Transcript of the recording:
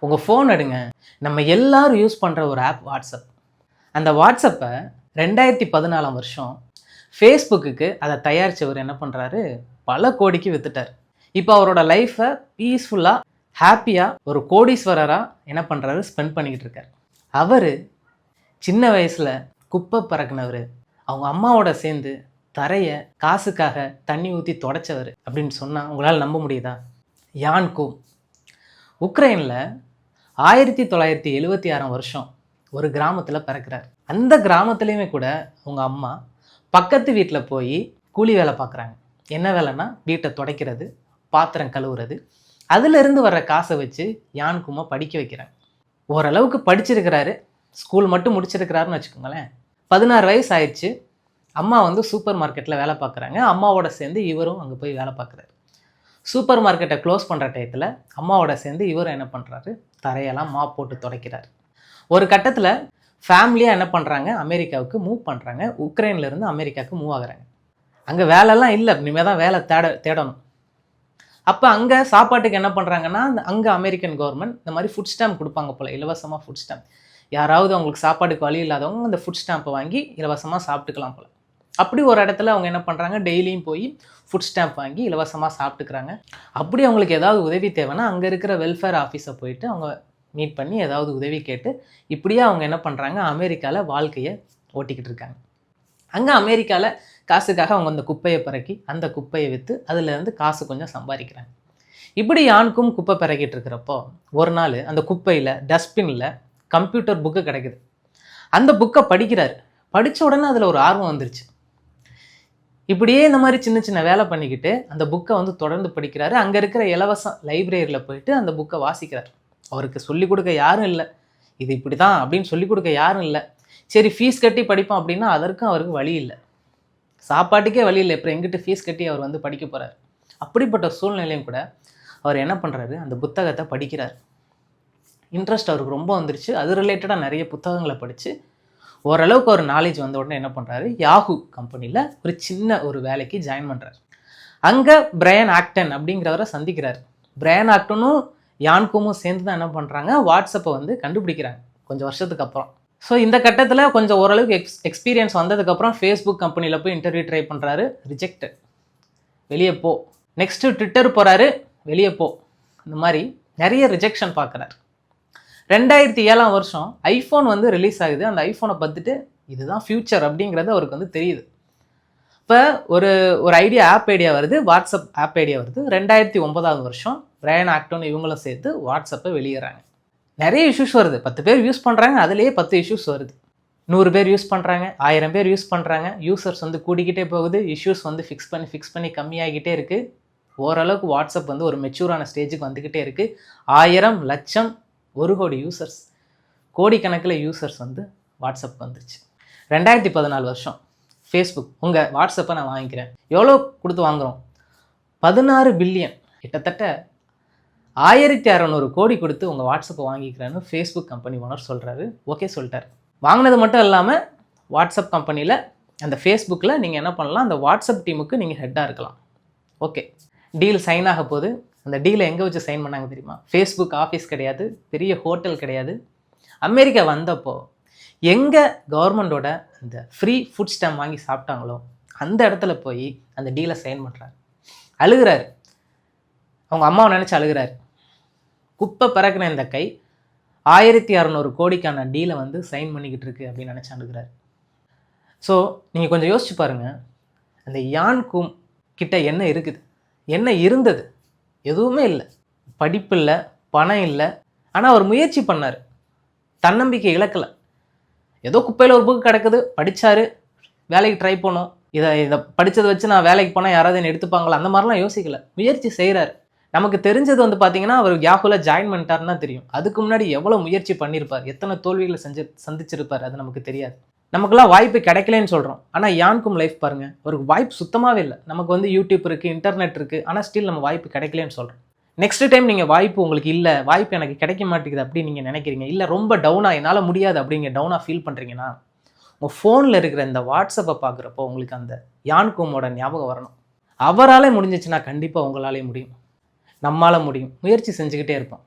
உங்கள் ஃபோன் எடுங்க. நம்ம எல்லாரும் யூஸ் பண்ணுற ஒரு ஆப் வாட்ஸ்அப். அந்த வாட்ஸ்அப்பை 2014ஆம் வருஷம் ஃபேஸ்புக்குக்கு அதை தயாரித்தவர் என்ன பண்ணுறாரு, பல கோடிக்கு வித்துட்டார். இப்போ அவரோட லைஃப்பை பீஸ்ஃபுல்லாக ஹாப்பியாக ஒரு கோடீஸ்வரராக என்ன பண்ணுறாரு, ஸ்பெண்ட் பண்ணிக்கிட்டு இருக்கார். அவர் சின்ன வயசில் குப்பை பறக்குனவர், அவங்க அம்மாவோட சேர்ந்து தரையை காசுக்காக தண்ணி ஊற்றி தொடச்சவர் அப்படின்னு சொன்னால் உங்களால் நம்ப முடியுதா? யான் கூம் உக்ரைனில் 1976ஆம் வருஷம் ஒரு கிராமத்தில் பிறக்கிறார். அந்த கிராமத்துலேயுமே கூட உங்கள் அம்மா பக்கத்து வீட்டில் போய் கூலி வேலை பார்க்குறாங்க. என்ன வேலைன்னா வீட்டை துடைக்கிறது, பாத்திரம் கழுவுறது. அதிலிருந்து வர்ற காசை வச்சு யான் கூமை படிக்க வைக்கிறாங்க. ஓரளவுக்கு படிச்சிருக்கிறாரு, ஸ்கூல் மட்டும் முடிச்சிருக்கிறாருன்னு வச்சுக்கோங்களேன். 16 வயசு ஆயிடுச்சு. அம்மா சூப்பர் மார்க்கெட்டில் வேலை பார்க்குறாங்க. அம்மாவோட சேர்ந்து இவரும் அங்கே போய் வேலை பார்க்குறாரு. சூப்பர் மார்க்கெட்டை க்ளோஸ் பண்ணுற டயத்தில் அம்மாவோட சேர்ந்து இவரும் என்ன பண்ணுறாரு, தரையெல்லாம் மாப் போட்டு துடைக்கிறார். ஒரு கட்டத்தில் ஃபேமிலியாக என்ன பண்ணுறாங்க, அமெரிக்காவுக்கு மூவ் பண்ணுறாங்க. உக்ரைன்லேருந்து அமெரிக்காவுக்கு மூவ் ஆகுறாங்க. அங்கே வேலைலாம் இல்லை, இனிமேல் தான் வேலை தேடணும். அப்போ அங்கே சாப்பாட்டுக்கு என்ன பண்ணுறாங்கன்னா, அங்கே அமெரிக்கன் கவர்மெண்ட் இந்த மாதிரி ஃபுட் ஸ்டாம்ப் கொடுப்பாங்க போல், இலவசமாக ஃபுட் ஸ்டாம்ப். யாராவது அவங்களுக்கு சாப்பாட்டுக்கு வழி இல்லாதவங்க அந்த ஃபுட் ஸ்டாம்பை வாங்கி இலவசமாக சாப்பிட்டுக்கலாம் போல். அப்படி ஒரு இடத்துல அவங்க என்ன பண்ணுறாங்க, டெய்லியும் போய் ஃபுட் ஸ்டாம்ப் வாங்கி இலவசமாக சாப்பிட்டுக்கிறாங்க. அப்படி அவங்களுக்கு ஏதாவது உதவி தேவைன்னா அங்கே இருக்கிற வெல்ஃபேர் ஆஃபீஸை போயிட்டு அவங்க மீட் பண்ணி ஏதாவது உதவி கேட்டு இப்படியே அவங்க என்ன பண்ணுறாங்க, அமெரிக்காவில் வாழ்க்கையை ஓட்டிக்கிட்டு இருக்காங்க. அங்கே அமெரிக்காவில் காசுக்காக அவங்க அந்த குப்பையை பிறக்கி அந்த குப்பையை விற்று அதுலேருந்து காசு கொஞ்சம் சம்பாதிக்கிறாங்க. இப்படி யானுக்கும் குப்பை பிறக்கிட்டு இருக்கிறப்போ ஒரு நாள் அந்த குப்பையில் டஸ்ட்பினில் கம்ப்யூட்டர் புக்கு கிடைக்குது. அந்த புக்கை படிக்கிறார். படித்த உடனே அதில் ஒரு ஆர்வம் வந்துருச்சு. இப்படியே இந்த மாதிரி சின்ன சின்ன வேலை பண்ணிக்கிட்டு அந்த புக்கை தொடர்ந்து படிக்கிறாரு. அங்கே இருக்கிற இலவச லைப்ரரியில் போயிட்டு அந்த புக்கை வாசிக்கிறார். அவருக்கு சொல்லிக் கொடுக்க யாரும் இல்லை, இது இப்படி தான் அப்படின்னு சொல்லிக் கொடுக்க யாரும் இல்லை. சரி, ஃபீஸ் கட்டி படிப்போம் அப்படின்னா அதற்கும் அவருக்கு வழி இல்லை, சாப்பாட்டுக்கே வழி இல்லை. அப்புறம் எங்கிட்ட ஃபீஸ் கட்டி அவர் படிக்க போகிறார். அப்படிப்பட்ட சூழ்நிலையும் கூட அவர் என்ன பண்ணுறாரு, அந்த புத்தகத்தை படிக்கிறார். இன்ட்ரெஸ்ட் அவருக்கு ரொம்ப வந்துருச்சு. அது ரிலேட்டடாக நிறைய புத்தகங்களை படித்து ஓரளவுக்கு ஒரு நாலேஜ் வந்த உடனே என்ன பண்ணுறாரு, யாஹூ கம்பெனியில் ஒரு சின்ன ஒரு வேலைக்கு ஜாயின் பண்ணுறாரு. அங்கே பிரையன் ஆக்டன் அப்படிங்கிறவரை சந்திக்கிறார். பிரையன் ஆக்டனும் யான்கூமும் சேர்ந்து தான் என்ன பண்ணுறாங்க, வாட்ஸ்அப்பை கண்டுபிடிக்கிறாங்க கொஞ்சம் வருஷத்துக்கு அப்புறம். ஸோ இந்த கட்டத்தில் கொஞ்சம் ஓரளவுக்கு எக்ஸ்பீரியன்ஸ் வந்ததுக்கப்புறம் ஃபேஸ்புக் கம்பெனியில் போய் இன்டர்வியூ ட்ரை பண்ணுறாரு. ரிஜெக்டட், வெளியே போ. நெக்ஸ்ட்டு ட்விட்டர் போகிறாரு, வெளியே போ. இந்த மாதிரி நிறைய ரிஜெக்ஷன் பார்க்குறாரு. 2007ஆம் வருஷம் ஐஃபோன் ரிலீஸ் ஆகுது. அந்த ஐஃபோனை பார்த்துட்டு இதுதான் ஃப்யூச்சர் அப்படிங்கிறது அவருக்கு தெரியுது. இப்போ ஒரு ஐடியா, ஆப் ஐடியா வருது, வாட்ஸ்அப் ஆப் ஐடியா வருது. 2009ஆம் வருஷம் பிரையன் ஆக்டன் இவங்களும் சேர்த்து வாட்ஸ்அப்பை வெளியேறாங்க. நிறைய இஷ்யூஸ் வருது. 10 பேர் யூஸ் பண்ணுறாங்க, அதுலேயே 10 இஷ்யூஸ் வருது. 100 பேர் யூஸ் பண்ணுறாங்க, 1000 பேர் யூஸ் பண்ணுறாங்க. யூசர்ஸ் கூடிக்கிட்டே போகுது. இஷ்யூஸ் ஃபிக்ஸ் பண்ணி கம்மியாகிக்கிட்டே இருக்குது. ஓரளவுக்கு வாட்ஸ்அப் ஒரு மெச்சூரான ஸ்டேஜுக்கு வந்துக்கிட்டே இருக்குது. 1000 லட்சம் 1 கோடி யூசர்ஸ், கோடிக்கணக்கில் யூசர்ஸ் வாட்ஸ்அப் வந்துருச்சு. 2014 வருஷம் ஃபேஸ்புக் உங்கள் வாட்ஸ்அப்பை நான் வாங்கிக்கிறேன். எவ்வளோ கொடுத்து வாங்குகிறோம்? 16 பில்லியன், கிட்டத்தட்ட 1600 கோடி கொடுத்து உங்கள் வாட்ஸ்அப்பை வாங்கிக்கிறேன்னு ஃபேஸ்புக் கம்பெனி ஓனர் சொல்கிறாரு. ஓகே சொல்லிட்டார். வாங்கினது மட்டும் இல்லாமல் வாட்ஸ்அப் கம்பெனியில் அந்த ஃபேஸ்புக்கில் நீங்கள் என்ன பண்ணலாம், அந்த வாட்ஸ்அப் டீமுக்கு நீங்கள் ஹெட்டாக இருக்கலாம். ஓகே, டீல் சைன் ஆக போகுது. அந்த டீலை எங்கே வச்சு சைன் பண்ணாங்க தெரியுமா? ஃபேஸ்புக் ஆஃபீஸ் கிடையாது, பெரிய ஹோட்டல் கிடையாது. அமெரிக்கா வந்தப்போ எங்கே கவர்மெண்டோட அந்த ஃப்ரீ ஃபுட் ஸ்டாம்ப் வாங்கி சாப்பிட்டாங்களோ அந்த இடத்துல போய் அந்த டீலை சைன் பண்ணுறாரு. அழுகிறாரு. அவங்க அம்மாவை நினச்சி அழுகிறாரு. குப்பை பிறக்கின இந்த கை 1600 கோடிக்கான டீலை சைன் பண்ணிக்கிட்டு இருக்கு அப்படின்னு நினச்சி அழுகிறாரு. ஸோ நீங்கள் கொஞ்சம் யோசிச்சு பாருங்கள், அந்த யான்கூம் கிட்ட என்ன இருக்குது, என்ன இருந்தது? எதுவுமே இல்லை. படிப்பு இல்லை, பணம் இல்லை. ஆனால் அவர் முயற்சி பண்ணார், தன்னம்பிக்கை இழக்கலை. ஏதோ குப்பையில் ஒரு புக்கு கிடக்குது, படித்தார், வேலைக்கு ட்ரை பண்ணோம். இதை படித்ததை வச்சு நான் வேலைக்கு போனால் யாராவது என்னை எடுத்துப்பாங்களா, அந்த மாதிரிலாம் யோசிக்கலை. முயற்சி செய்கிறார். நமக்கு தெரிஞ்சது பார்த்தீங்கன்னா அவர் யாஹூவில் ஜாயின் பண்ணிட்டாருன்னு தான் தெரியும். அதுக்கு முன்னாடி எவ்வளோ முயற்சி பண்ணியிருப்பார், எத்தனை தோல்விகளை சந்திச்சிருப்பார், அது நமக்கு தெரியாது. நமக்குலாம் வாய்ப்பு கிடைக்கலன்னு சொல்கிறோம். ஆனால் யான்கூம் லைஃப் பாருங்கள், ஒரு வாய்ப்பு சுத்தமாகவே இல்லை. நமக்கு யூடியூப் இருக்குது, இன்டர்நெட் இருக்குது, ஆனால் ஸ்டில் நம்ம வாய்ப்பு கிடைக்கலன்னு சொல்கிறோம். நெக்ஸ்ட் டைம் நீங்கள் வாய்ப்பு உங்களுக்கு இல்லை, வாய்ப்பு எனக்கு கிடைக்க மாட்டேங்குது அப்படின்னு நீங்கள் நினைக்கிறீங்க, இல்லை ரொம்ப டவுனாக என்னால் முடியாது அப்படிங்க டவுனாக ஃபீல் பண்ணுறீங்கன்னா, உங்கள் ஃபோனில் இருக்கிற இந்த வாட்ஸ்அப்பை பார்க்குறப்போ உங்களுக்கு அந்த யான்கூமோட ஞாபகம் வரணும். அவரால் முடிஞ்சிச்சுன்னா கண்டிப்பாக உங்களாலே முடியும், நம்மளால் முடியும். முயற்சி செஞ்சுக்கிட்டே இருப்போம்.